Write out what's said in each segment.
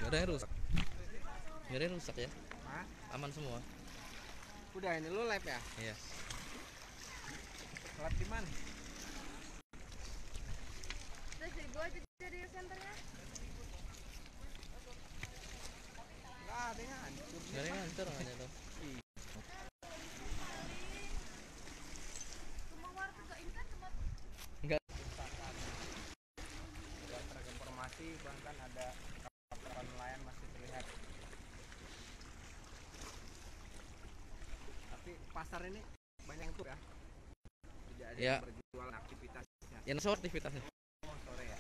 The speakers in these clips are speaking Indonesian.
Gak ada yang rusak. Gak ada yang rusak ya. Hah? Aman semua. Udah ini lu live ya? Iya. Live di mana? Terus gua jadi senternya. Nggak ada yang hancur. Gak ada yang hancur aja tuh. Semua warga gak ingat cuma Enggak. Tidak terinformasi, bahkan ada kapal nelayan masih terlihat. Tapi pasar ini banyak yang tur ya. Tidak ada Ya. yang berjualan aktivitasnya. Yang sore aktivitasnya. Oh, sore ya.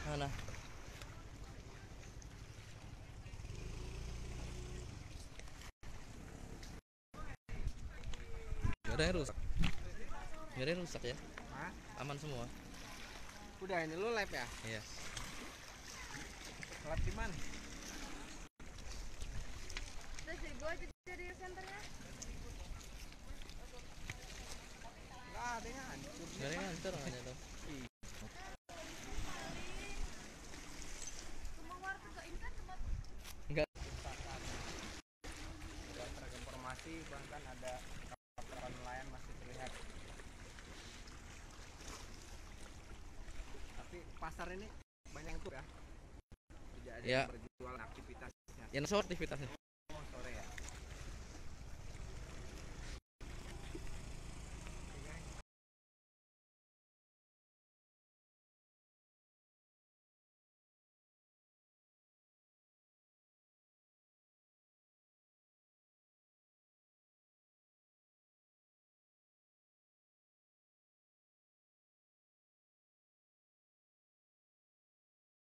Mana? Gak ada yang rusak. Gak ada yang rusak ya. Hah? Aman semua. Udah ini lu live ya? Iya. Live di mana? terus gua jadi senternya. Nggak ada yang hancur. Gak ada yang hancur aja tuh. Semua warga gak ingat cuma Enggak. Tidak terinformasi, bahkan ada kapal nelayan masih terlihat. Tapi pasar ini banyak yang tur ya. Tidak ada Ya. yang berjualan aktivitasnya. Yang sore aktivitasnya.